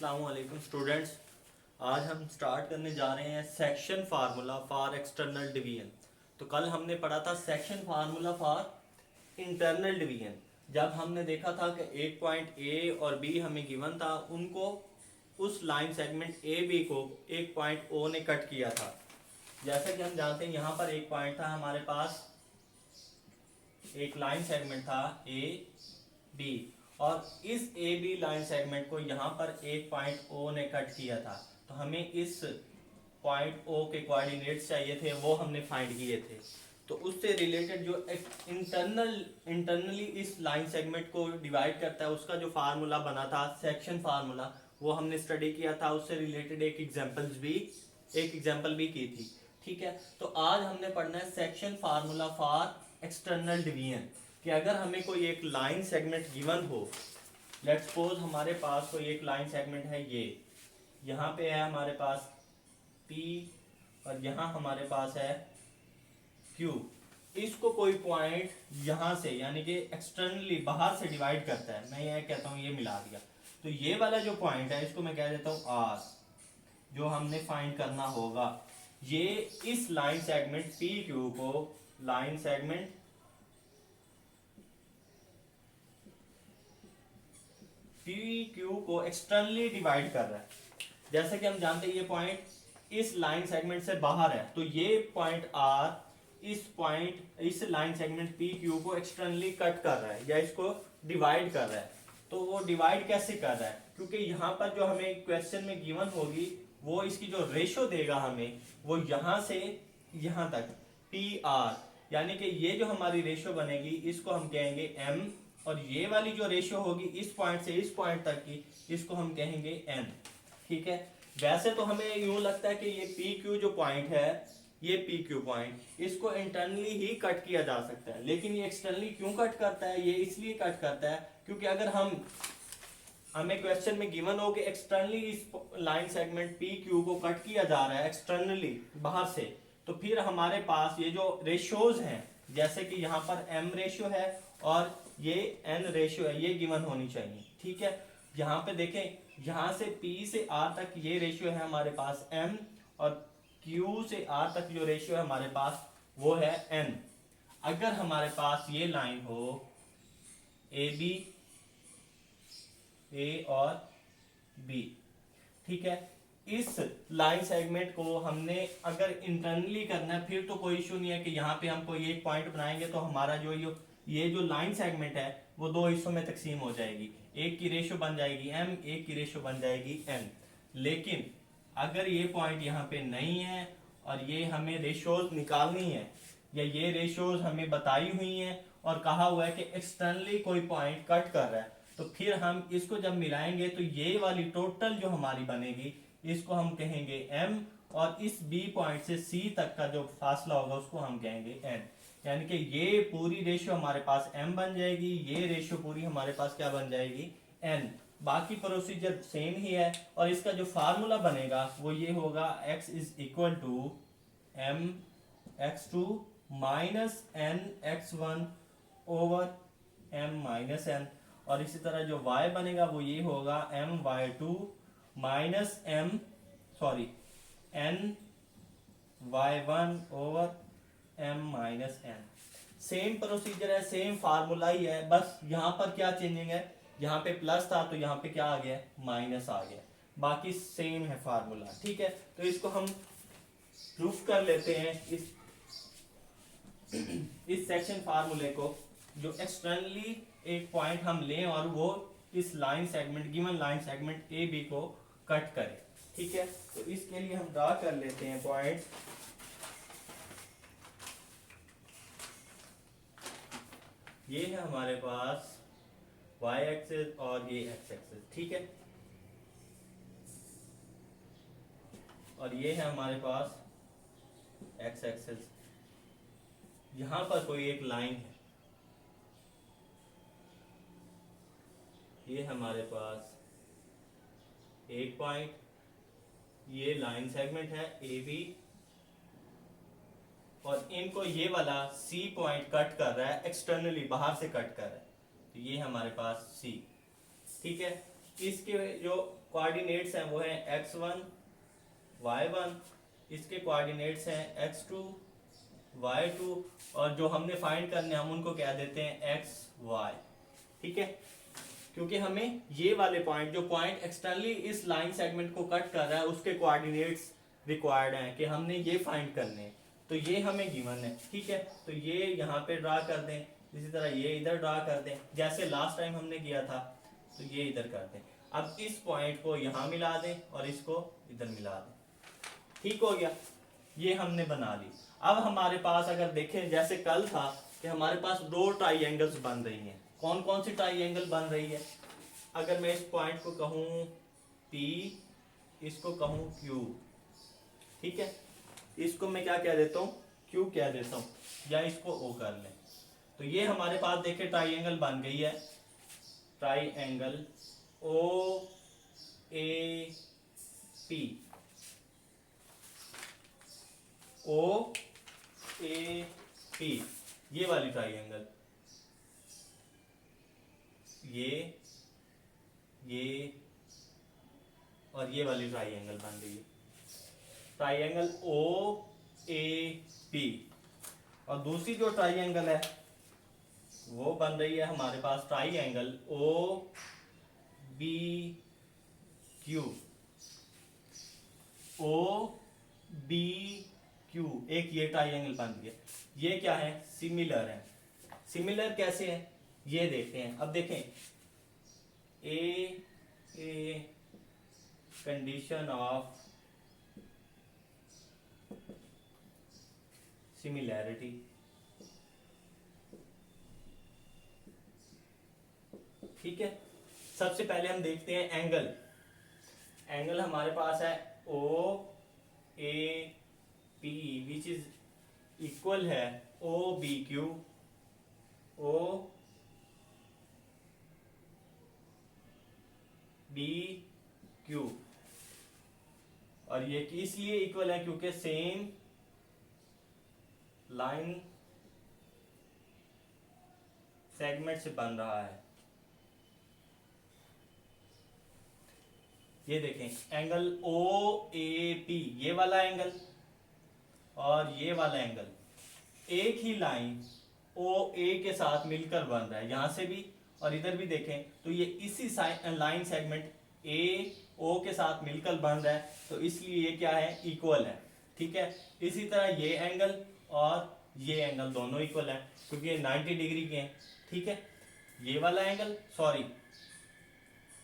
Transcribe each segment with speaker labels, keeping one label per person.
Speaker 1: अस्सलामुअलैकुम स्टूडेंट्स। आज हम स्टार्ट करने जा रहे हैं section formula for external division. तो कल हमने पढ़ा था section formula for internal division. जब हमने देखा था कि एक पॉइंट ए और बी हमें गिवन था, उनको उस लाइन सेगमेंट ए बी को एक पॉइंट ओ ने कट किया था। जैसा कि हम जानते हैं यहाँ पर एक पॉइंट था हमारे पास, एक लाइन सेगमेंट था ए बी, और इस ए बी लाइन सेगमेंट को यहाँ पर एक पॉइंट ओ ने कट किया था। तो हमें इस पॉइंट ओ के कोऑर्डिनेट्स चाहिए थे, वो हमने फाइंड किए थे। तो उससे रिलेटेड जो इंटरनली इस लाइन सेगमेंट को डिवाइड करता है, उसका जो फार्मूला बना था सेक्शन फार्मूला, वो हमने स्टडी किया था। उससे रिलेटेड एक एग्जाम्पल भी की थी। ठीक है, तो आज हमने पढ़ना है section formula for external division. कि अगर हमें कोई एक लाइन सेगमेंट गिवन हो, लेट्स सपोज हमारे पास कोई एक लाइन सेगमेंट है, ये यहाँ पे है हमारे पास P और यहाँ हमारे पास है Q। इसको कोई पॉइंट यहाँ से यानी कि एक्सटर्नली बाहर से डिवाइड करता है। मैं ये कहता हूँ, ये मिला दिया, तो ये वाला जो पॉइंट है इसको मैं कह देता हूँ R, जो हमने फाइंड करना होगा। ये इस लाइन सेगमेंट PQ को लाइन सेगमेंट PQ को एक्सटर्नली डिवाइड कर रहा है। जैसे कि हम जानते हैं ये पॉइंट इस लाइन सेगमेंट से बाहर है, तो ये पॉइंट R इस लाइन सेगमेंट PQ को एक्सटर्नली कट कर रहा है या इसको डिवाइड कर रहा है। तो वो डिवाइड कैसे कर रहा है? क्योंकि यहाँ पर जो हमें क्वेश्चन में गिवन होगी, वो इसकी जो रेशो देगा हमें, वो यहाँ से यहाँ तक PR, यानी कि ये जो हमारी रेशो बनेगी इसको हम कहेंगे M, और ये वाली जो रेशियो होगी इस पॉइंट से इस पॉइंट तक की, इसको हम कहेंगे n। ठीक है, वैसे तो हमें यूं लगता है कि ये PQ जो पॉइंट है, ये PQ पॉइंट, इसको इंटरनली ही कट किया जा सकता है। लेकिन ये एक्सटर्नली क्यों कट करता है? ये इसलिए कट करता है क्योंकि अगर हमें क्वेश्चन में गिवन हो कि एक्सटर्नली इस लाइन सेगमेंट PQ को कट किया जा रहा है एक्सटर्नली बाहर से, तो फिर हमारे पास ये जो रेशियोज हैं, जैसे कि यहाँ पर M रेशियो है और ये N रेशियो है, ये गिवन होनी चाहिए। ठीक है, यहाँ पे देखें, यहाँ से P से R तक ये रेशियो है हमारे पास M, और Q से R तक जो रेशियो है हमारे पास वो है N। अगर हमारे पास ये लाइन हो AB, A और B, ठीक है, इस लाइन सेगमेंट को हमने अगर इंटरनली करना है, फिर तो कोई इशू नहीं है कि यहाँ पे हम कोई एक पॉइंट बनाएंगे तो हमारा ये जो लाइन सेगमेंट है वो दो हिस्सों में तकसीम हो जाएगी। एक की रेशो बन जाएगी M, एक की रेशो बन जाएगी N। लेकिन अगर ये पॉइंट यहाँ पे नहीं है और ये हमें रेशोज निकालनी है, या ये रेशोज हमें बताई हुई हैं और कहा हुआ है कि एक्सटर्नली कोई पॉइंट कट कर रहा है, तो फिर हम इसको जब मिलाएंगे तो ये वाली टोटल जो हमारी बनेगी, इसको हम कहेंगे M, और इस B पॉइंट से C तक का जो फासला होगा उसको हम कहेंगे N। यानी कि ये पूरी रेशियो हमारे पास M बन जाएगी, ये रेशियो पूरी हमारे पास क्या बन जाएगी? N। बाकी प्रोसीजर सेम ही है, और इसका जो फार्मूला बनेगा वो ये होगा, x is equal to M x2 minus N x1 over M minus N। और इसी तरह जो y बनेगा वो ये होगा M y2 minus N y1 over M minus N। Same procedure है, सेम फार्मूला ही है, बस यहाँ पर क्या चेंजिंग है, यहाँ पे प्लस था तो यहाँ पे क्या आ गया? माइनस आ गया। बाकी सेम है फार्मूला। ठीक है, तो इसको हम प्रूफ कर लेते हैं इस सेक्शन फार्मूले को, जो एक्सटर्नली एक पॉइंट हम लें और वो इस line segment given line segment A B को कट करे। ठीक है, तो इसके लिए हम ड्रा कर लेते हैं पॉइंट। ये है हमारे पास y एक्सिस और ये x एक्सिस। ठीक है, और ये है हमारे पास x एक्सिस। यहां पर कोई एक लाइन है, ये हमारे पास एक पॉइंट, ये लाइन सेगमेंट है AB, और इनको ये वाला C पॉइंट कट कर रहा है, एक्सटर्नली बाहर से कट कर रहा है, तो ये हमारे पास C। ठीक है, इसके जो कोऑर्डिनेट्स हैं वो हैं x1 y1, इसके कोऑर्डिनेट्स हैं x2 y2, और जो हमने फाइंड करने हम उनको कह देते हैं xy। ठीक है, क्योंकि हमें ये वाले पॉइंट, जो पॉइंट एक्सटर्नली इस लाइन सेगमेंट को कट कर रहा है, उसके कोऑर्डिनेट्स रिक्वायर्ड हैं कि हमने ये फाइंड करने हैं, तो ये हमें गिवन है। ठीक है, तो ये यहाँ पे ड्रा कर दें, इसी तरह ये इधर ड्रा कर दें, जैसे लास्ट टाइम हमने किया था, तो ये इधर कर दें। अब इस पॉइंट को यहाँ मिला दें और इसको इधर मिला दें। ठीक हो गया, ये हमने बना ली। अब हमारे पास अगर देखें, जैसे कल था कि हमारे पास दो ट्राइएंगल्स बन रही हैं। कौन कौन सी ट्राइएंगल बन रही है? अगर मैं इस पॉइंट को कहूँ P, इसको कहूँ Q, ठीक है, इसको मैं क्या कह देता हूँ, Q कह देता हूँ, या इसको O कर लें। तो ये हमारे पास देखें ट्राइएंगल बन गई है, ट्राइएंगल OAP, OAP, ये वाली ट्राइएंगल, ये और ये वाली ट्राइएंगल बन रही है, ट्राइएंगल OAP। और दूसरी जो ट्राइएंगल है वो बन रही है हमारे पास ट्राइएंगल OBQ, OBQ, एक ये ट्राइएंगल बन गया। ये क्या है? सिमिलर है। सिमिलर कैसे है ये देखते हैं। अब देखें, ए कंडीशन ऑफ सिमिलैरिटी, ठीक है। सबसे पहले हम देखते हैं एंगल। एंगल हमारे पास है OAP विच इज इक्वल है OBQ, OBQ, और ये इसलिए इक्वल है क्योंकि सेम लाइन सेगमेंट से बन रहा है। ये देखें एंगल OAP, ये वाला एंगल और ये वाला एंगल एक ही लाइन OA के साथ मिलकर बन रहा है, यहां से भी और इधर भी देखें तो ये इसी लाइन सेगमेंट AO के साथ मिलकर बन रहा है, तो इसलिए ये क्या है? इक्वल है। ठीक है, इसी तरह ये एंगल और ये एंगल दोनों इक्वल है क्योंकि ये 90 डिग्री के हैं। ठीक है, ये वाला एंगल, सॉरी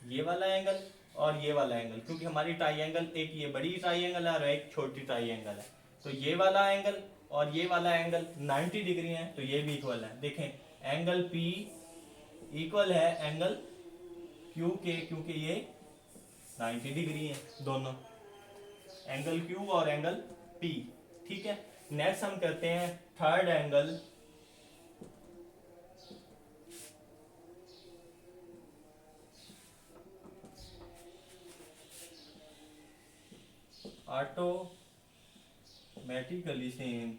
Speaker 1: ये वाला एंगल और ये वाला एंगल, क्योंकि हमारी ट्राइएंगल एक ये बड़ी ट्राइएंगल है और एक छोटी ट्राइएंगल है, तो ये वाला एंगल और ये वाला एंगल 90 डिग्री है, तो ये भी इक्वल है। देखें एंगल P इक्वल है एंगल Q के, क्योंकि ये 90 डिग्री है दोनों, एंगल Q और एंगल P। ठीक है, नेक्स्ट हम करते हैं थर्ड एंगल ऑटोमेटिकली सेम,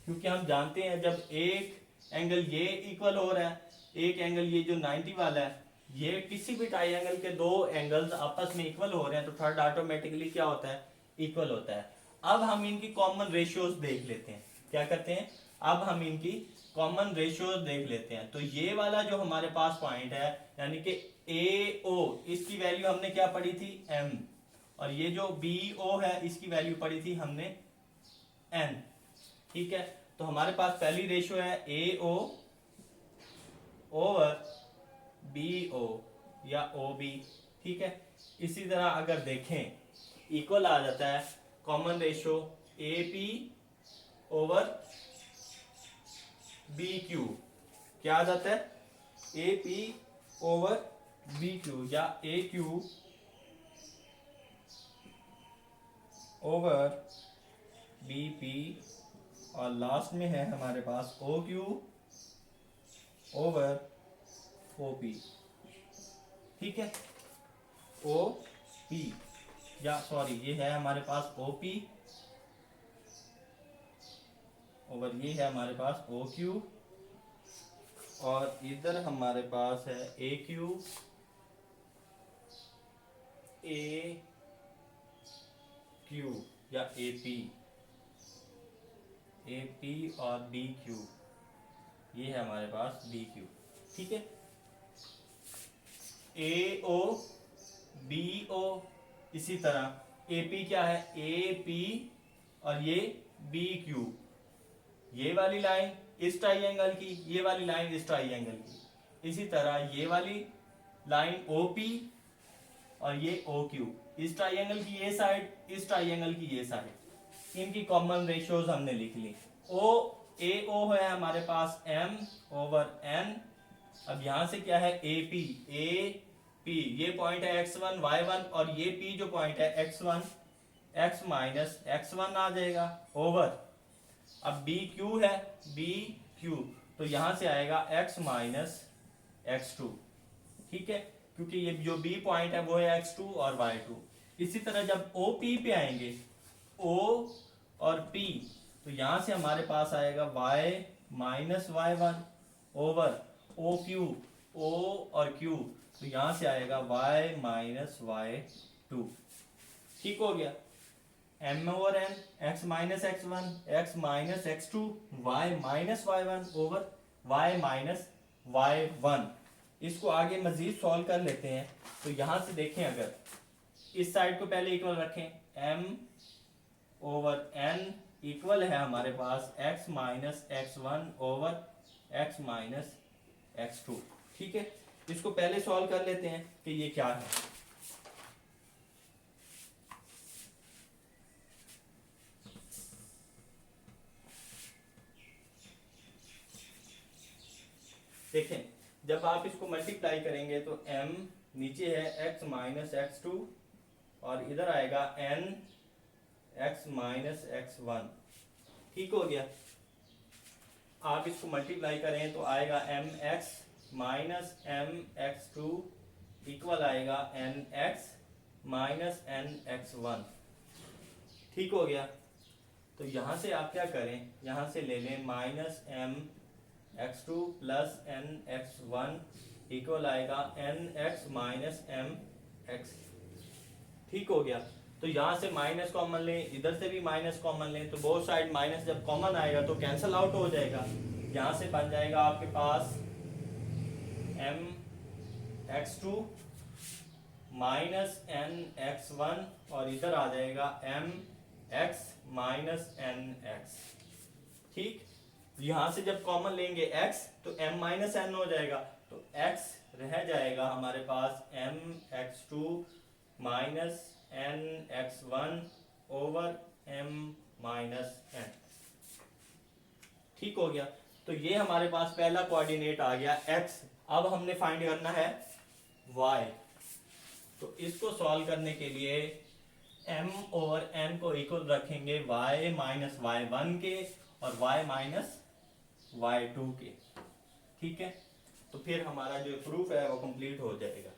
Speaker 1: क्योंकि हम जानते हैं जब एक एंगल ये इक्वल हो रहा है, एक एंगल ये जो 90 वाला है, ये किसी भी ट्राइएंगल के दो एंगल्स आपस में इक्वल हो रहे हैं, तो थर्ड ऑटोमेटिकली क्या होता है? इक्वल होता है। अब हम इनकी कॉमन रेशियोज देख लेते हैं। क्या करते हैं? अब हम इनकी कॉमन रेशियोज देख लेते हैं। तो ये वाला जो हमारे पास पॉइंट है, यानी कि AO, इसकी वैल्यू हमने क्या पढ़ी थी? M, और ये जो BO है इसकी वैल्यू पढ़ी थी हमने N। ठीक है, तो हमारे पास पहली रेशियो है AO ओवर BO या OB। ठीक है, इसी तरह अगर देखें इक्वल आ जाता है common ratio AP over BQ, क्या आ जाता है? AP ओवर BQ या AQ ओवर BP, और लास्ट में है हमारे पास OQ ओवर OP। ठीक है, OP या सॉरी ये है हमारे पास OP ओवर ये है हमारे पास OQ और इधर हमारे पास है ए क्यू, ए क्यू या ए पी और बी क्यू, ये है हमारे पास बी क्यू। ठीक है, ए ओ बी ओ, इसी तरह ए पी क्या है, ए पी और ये बी क्यू, ये वाली लाइन इस ट्राइंगल की, ये वाली लाइन इस ट्राइंगल की, इसी तरह ये वाली लाइन ओ पी और ये ओ क्यू, इस ट्राइंगल की ये साइड, इस ट्राइंगल की ये साइड, इनकी कॉमन रेशियोज हमने लिख ली। ओ ए ओ है हमारे पास m ओवर n। अब यहां से क्या है, ए पी, ये पॉइंट है x1 y1, और ये p जो पॉइंट है x1 x माइनस x1 आ जाएगा ओवर। अब बी क्यू है, बी क्यू, तो यहां से आएगा x माइनस x2। ठीक है, क्योंकि ये जो बी पॉइंट है वो है x2 और y2। इसी तरह जब ओ पी पे आएंगे, o और p, तो यहां से हमारे पास आएगा y minus y1 over O Q, o और q, तो यहां से आएगा y माइनस y2। ठीक हो गया, m over n, x minus x1 x minus x2 y minus y1 over y minus y1। इसको आगे मजीद सॉल्व कर लेते हैं। तो यहां से देखें, अगर इस साइड को पहले इक्वल रखें, m ओवर n इक्वल है हमारे पास x minus x1 over x minus x2। ठीक है, इसको पहले सॉल्व कर लेते हैं कि ये क्या है। देखें, जब आप इसको मल्टीप्लाई करेंगे तो m नीचे है x माइनस x2 और इधर आएगा n x माइनस x1। ठीक हो गया, आप इसको मल्टीप्लाई करें तो आएगा m x minus m x2 equal आएगा n x minus n x1। ठीक हो गया, तो यहां से आप क्या करें, यहां से ले लें minus m x2 plus n x1 equal आएगा n x minus m x। ठीक हो गया, तो यहाँ से माइनस कॉमन लें, इधर से भी माइनस कॉमन लें, तो बोथ साइड माइनस जब कॉमन आएगा तो कैंसिल आउट हो जाएगा। यहाँ से बन जाएगा आपके पास m x2 minus n x1 और इधर आ जाएगा m x minus n x। ठीक, यहां से जब कॉमन लेंगे x तो m माइनस n हो जाएगा, तो x रह जाएगा हमारे पास m x2 minus n x1 over m minus n। ठीक हो गया, तो ये हमारे पास पहला कोऑर्डिनेट आ गया x। अब हमने फाइंड करना है y, तो इसको सॉल्व करने के लिए m ओवर n को इक्वल रखेंगे y माइनस y1 के और y माइनस y2 के। ठीक है, तो फिर हमारा जो प्रूफ है वो कंप्लीट हो जाएगा।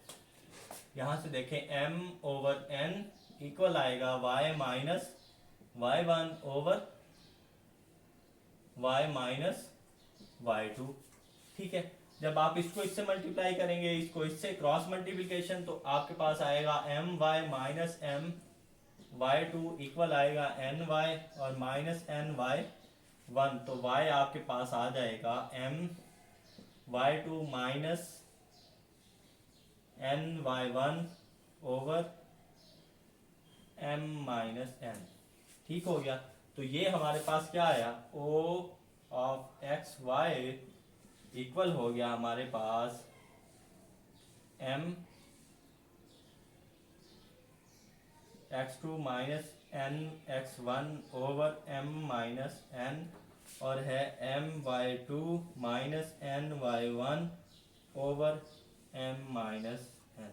Speaker 1: यहां से देखें, m ओवर n इक्वल आएगा y minus y1 over y minus y2। ठीक है, जब आप इसको इससे मल्टीप्लाई करेंगे, इसको इससे क्रॉस मल्टीप्लिकेशन, तो आपके पास आएगा m y minus m y2 equal आएगा n y और माइनस n y1, तो y आपके पास आ जाएगा m y2 minus n y1 over m minus n। ठीक हो गया, तो ये हमारे पास क्या आया, o of x y equal हो गया हमारे पास m x2 minus n x1 over m minus n और है m y2 minus n y1 over m minus n।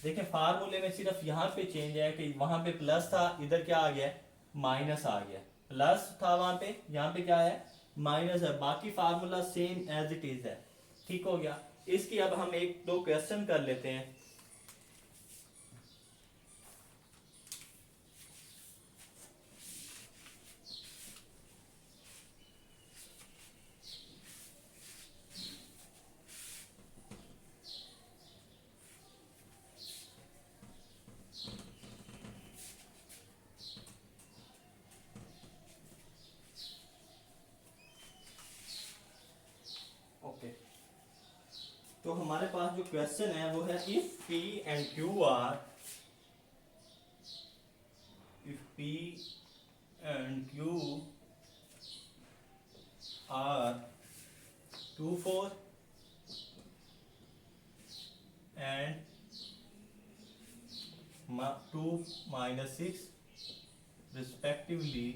Speaker 1: देखिए, फार्मूले में सिर्फ यहाँ पे चेंज है कि वहां पे प्लस था, इधर क्या आ गया, माइनस आ गया। प्लस था वहां पे, यहाँ पे क्या है, माइनस है। बाकी formula same as it is है। ठीक हो गया, इसकी अब हम एक दो क्वेश्चन कर लेते हैं। तो हमारे पास जो क्वेश्चन है वो है if P and Q are, if P and Q are 2 4 and 2 minus 6 respectively,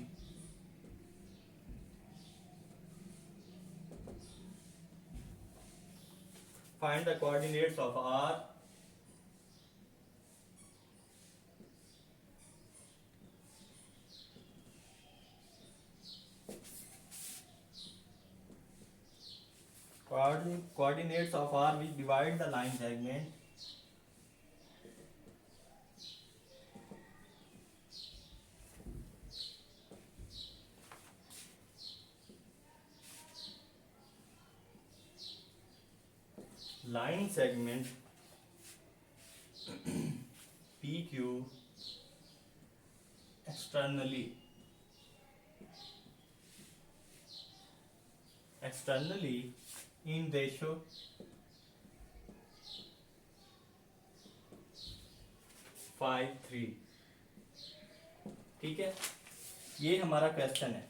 Speaker 1: find the coordinates of R coordinates of R which divide the line segment PQ externally in ratio 5:3। ठीक है, ये हमारा question है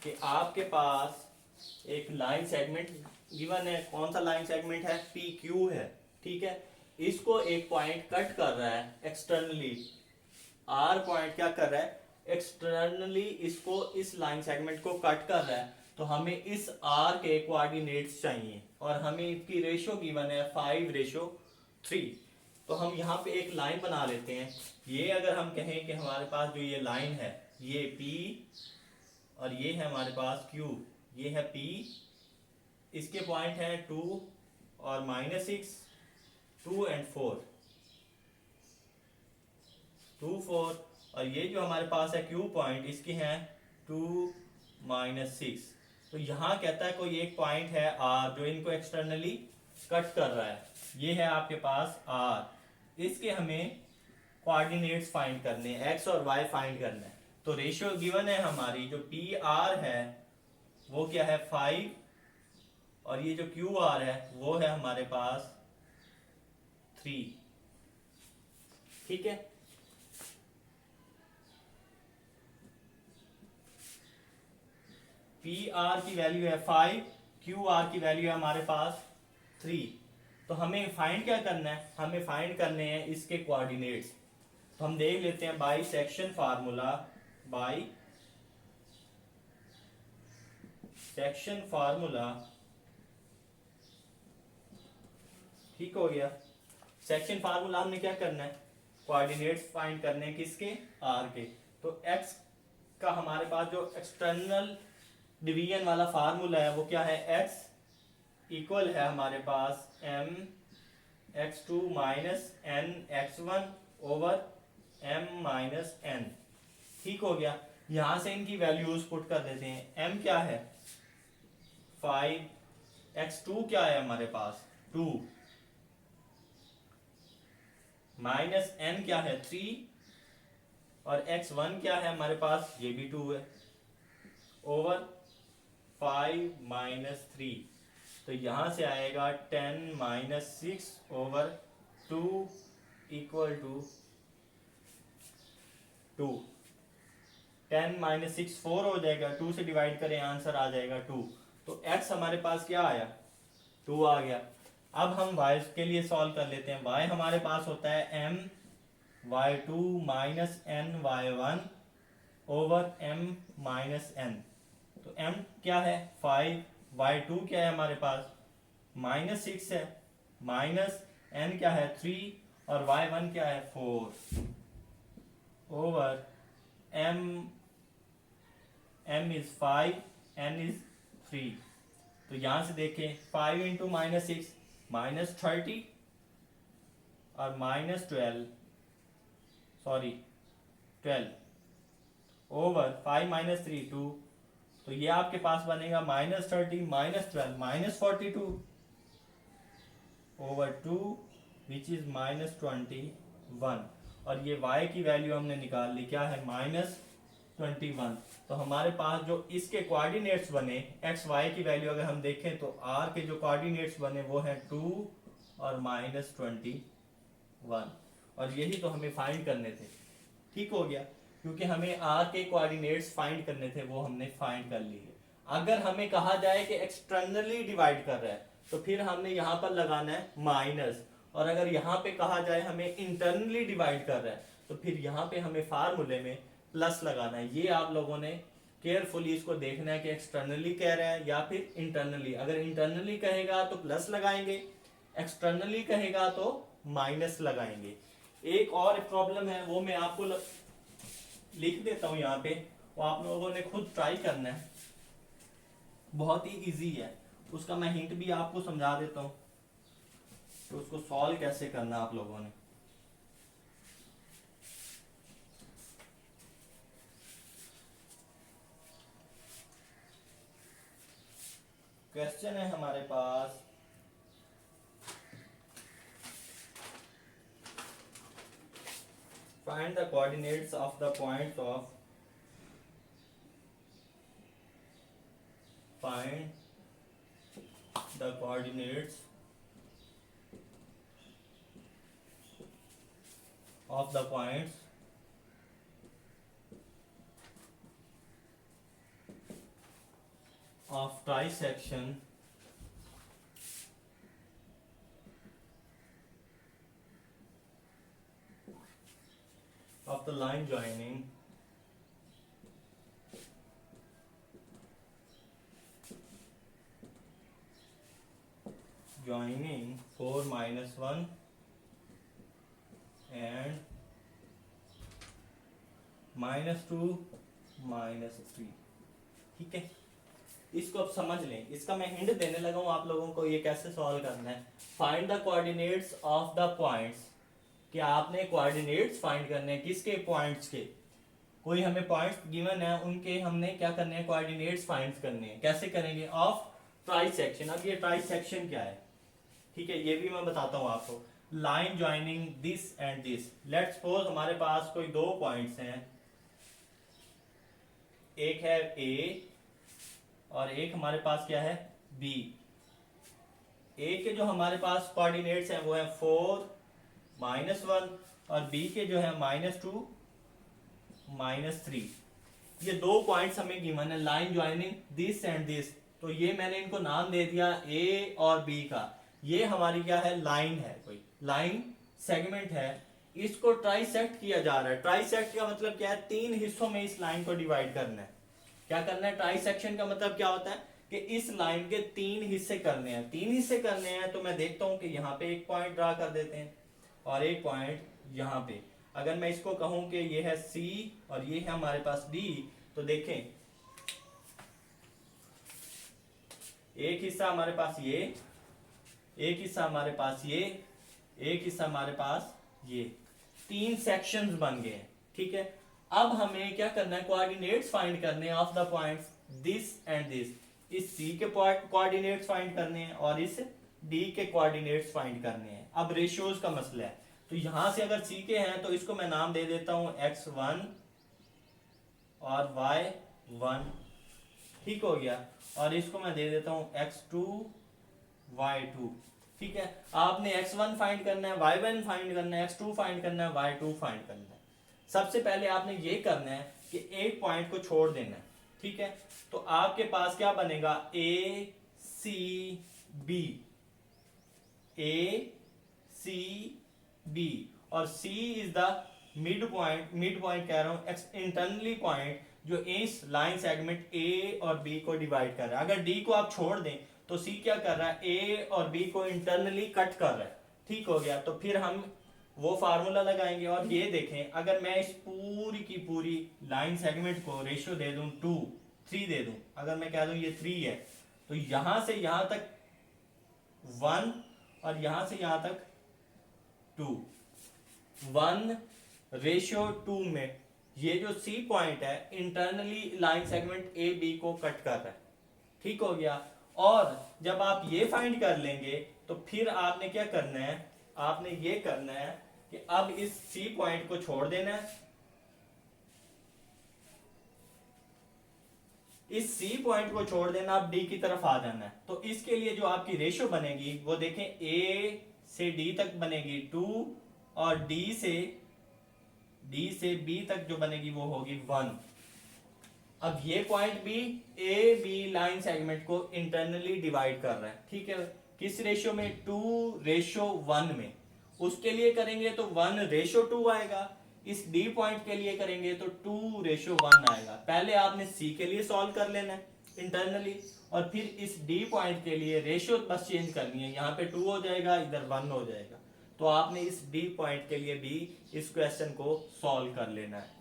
Speaker 1: कि आपके पास एक line segment given है। कौन सा लाइन सेगमेंट है? PQ है। ठीक है, इसको एक पॉइंट कट कर रहा है एक्सटर्नली। R पॉइंट क्या कर रहा है? एक्सटर्नली इसको, इस लाइन सेगमेंट को कट कर रहा है। तो हमें इस R के कोऑर्डिनेट्स चाहिए और हमें इसकी रेशो गिवन है 5:3। तो हम यहाँ पे एक लाइन बना लेते हैं। ये अगर हम कहें कि हमारे पास जो ये लाइन है ये P और ये है हमारे पास Q, ये है P, इसके पॉइंट हैं 2 और -6, 2 and 4, 2 4, और ये जो हमारे पास है Q पॉइंट, इसके हैं 2 -6। तो यहाँ कहता है कोई एक पॉइंट है R जो इनको एक्सटर्नली कट कर रहा है। ये है आपके पास R, इसके हमें कोऑर्डिनेट्स फाइंड करने हैं, x और y फाइंड करना है। तो रेशियो गिवन है हमारी, जो PR है वो क्या है 5 और ये जो QR है वो है हमारे पास 3। ठीक है, PR की वैल्यू है 5, QR की वैल्यू है हमारे पास 3। तो हमें फाइंड क्या करना है? हमें फाइंड करने हैं इसके कोऑर्डिनेट्स। तो हम देख लेते हैं by section formula, by section formula. ठीक हो गया, सेक्शन फार्मूला हमने क्या करना है? कोऑर्डिनेट्स फाइंड करने हैं किसके? R के। तो x का हमारे पास जो एक्सटर्नल डिवीजन वाला फार्मूला है वो क्या है? x इक्वल है हमारे पास m x2 minus n x1 over m minus n। ठीक हो गया, यहां से इनकी वैल्यूज पुट कर देते हैं। m क्या है 5, x2 क्या है हमारे पास 2, माइनस n क्या है 3 और x1 क्या है हमारे पास, ये भी 2 है, ओवर 5 माइनस 3। तो यहां से आएगा 10 minus 6 over 2 equal to 2। 10 minus 6 4 हो जाएगा, 2 से डिवाइड करें आंसर आ जाएगा 2। तो x हमारे पास क्या आया? 2 आ गया। अब हम y के लिए सॉल्व कर लेते हैं। y हमारे पास होता है m y2 minus n y1 over m minus n। तो m क्या है 5, y2 क्या है हमारे पास -6 है, माइनस n क्या है 3 और y1 क्या है 4 over m is 5, n is 3। तो यहां से देखें 5 इंटू -6 -30 और -12 सॉरी 12 ओवर 5 माइनस 3 2। तो ये आपके पास बनेगा -30 -12 -42 ओवर 2 विच इज -21। और ये y की वैल्यू हमने निकाल ली, क्या है -21। तो हमारे पास जो इसके कोऑर्डिनेट्स बने x y की वैल्यू अगर हम देखें तो r के जो कोऑर्डिनेट्स बने वो है 2 और -21, और यही तो हमें फाइंड करने थे। ठीक हो गया, क्योंकि हमें आर के कोऑर्डिनेट्स फाइंड करने थे, वो हमने फाइंड कर लिए। अगर हमें कहा जाए कि एक्सटर्नली डिवाइड कर रहा है तो फिर हमने यहाँ पर लगाना है माइनस, और अगर यहाँ पे कहा जाए हमें इंटरनली डिवाइड कर रहा है तो फिर यहाँ पे हमें फार्मूले में प्लस लगाना है। ये आप लोगों ने केयरफुली इसको देखना है कि एक्सटर्नली कह रहा है या फिर इंटरनली। अगर इंटरनली कहेगा तो प्लस लगाएंगे, एक्सटर्नली कहेगा तो माइनस लगाएंगे। एक और प्रॉब्लम है, वो मैं आपको लिख देता हूं यहाँ पे, वो आप लोगों ने खुद ट्राई करना है, बहुत ही इजी है। उसका मैं हिंट भी आपको समझा देता हूँ तो उसको सॉल्व कैसे करना आप लोगों ने। क्वेश्चन है हमारे पास, find the coordinates of the points of find the coordinates of the points of trisection of the line joining joining 4 minus 1 and -2 -3। ठीक है, इसको अब समझ लें। इसका मैं हिंट देने लगा हूं आप लोगों को, ये कैसे सॉल्व करना है। Find the coordinates of the points, कि आपने कोऑर्डिनेट्स फाइंड करने हैं किसके, पॉइंट्स के। कोई हमें पॉइंट्स गिवन है, उनके हमने क्या करने हैं, कोऑर्डिनेट्स फाइंड करने हैं। कैसे करेंगे, ऑफ ट्राइसेक्शन। अब ये ट्राइसेक्शन क्या है, ठीक है, ये भी मैं बताता हूं आपको। Line joining this and this. Let's suppose हमारे पास कोई दो पॉइंट्स हैं, एक है ए और एक हमारे पास क्या है, बी। ए के जो हमारे पास कोऑर्डिनेट्स हैं वो है 4 -1, और बी के जो है -2 -3। ये दो पॉइंट्स हमें गिवन है, line joining this and this. तो ये मैंने इनको नाम दे दिया ए और बी का। ये हमारी क्या है, लाइन है, कोई लाइन सेगमेंट है। इसको ट्राइसेक्ट किया जा रहा है। ट्राइसेक्ट का मतलब क्या है, तीन हिस्सों में इस लाइन को डिवाइड करना है। क्या करना है, ट्राइसेक्शन का मतलब क्या होता है कि इस लाइन के तीन हिस्से करने हैं। तीन हिस्से करने हैं तो मैं देखता हूं कि यहाँ पे एक पॉइंट ड्रा कर देते हैं और एक पॉइंट यहाँ पे। अगर मैं इसको कहूं कि ये है C और ये है हमारे पास D, तो देखें एक हिस्सा हमारे पास ये, एक हिस्सा हमारे पास ये, एक हिस्सा हमारे पास ये, तीन सेक्शंस बन गए हैं। ठीक है, अब हमें क्या करना है, कोऑर्डिनेट्स फाइंड करने हैं of the points this and this. इस C के कोऑर्डिनेट्स फाइंड करने हैं और इस D के कोऑर्डिनेट्स फाइंड करने हैं। अब रेशियोज का मसला है, तो यहां से अगर C के हैं तो इसको मैं नाम दे देता हूं x1 और y1। ठीक हो गया, और इसको मैं दे देता हूं x2 y2। ठीक है, आपने x1 फाइंड करना है, y1 फाइंड करना है, x2 फाइंड करना है, y2 फाइंड करना है। सबसे पहले आपने ये करना है कि एक पॉइंट को छोड़ देना है। ठीक है, तो आपके पास क्या बनेगा, A C B, A C B, और C is the mid point. Mid point कह रहा हूं, इंटरनली पॉइंट जो इस लाइन सेगमेंट A और B को डिवाइड कर रहा है। अगर D को आप छोड़ दें तो C क्या कर रहा है, A और B को इंटरनली कट कर रहा है। ठीक हो गया, तो फिर हम वो फार्मूला लगाएंगे। और ये देखें, अगर मैं इस पूरी की पूरी लाइन सेगमेंट को रेशियो दे दूं 2 3 दे दूं, अगर मैं कह दूं ये 3 है, तो यहां से यहां तक 1 और यहां से यहां तक 2, 1:2 में ये जो C पॉइंट है internally line segment A B को कट कर रहा है। ठीक हो गया, और जब आप ये फाइंड कर लेंगे तो फिर आपने क्या करना है, आपने ये करना है कि अब इस C पॉइंट को छोड़ देना है, इस C पॉइंट को छोड़ देना, अब D की तरफ आ जाना है। तो इसके लिए जो आपकी रेशियो बनेगी वो देखें, A से डी तक बनेगी 2 और डी से बी तक जो बनेगी वो होगी 1। अब ये पॉइंट भी ए बी लाइन सेगमेंट को इंटरनली डिवाइड कर रहा है, ठीक है। किस रेशियो में? 2:1 में। उसके लिए करेंगे तो 1:2 आएगा। इस डी पॉइंट के लिए करेंगे तो 2:1 आएगा। पहले आपने सी के लिए सॉल्व कर लेना है इंटरनली, और फिर इस डी पॉइंट के लिए रेशियो बस चेंज करनी है। यहाँ पे 2 हो जाएगा, इधर 1 हो जाएगा। तो आपने इस डी पॉइंट के लिए भी इस क्वेश्चन को सॉल्व कर लेना है।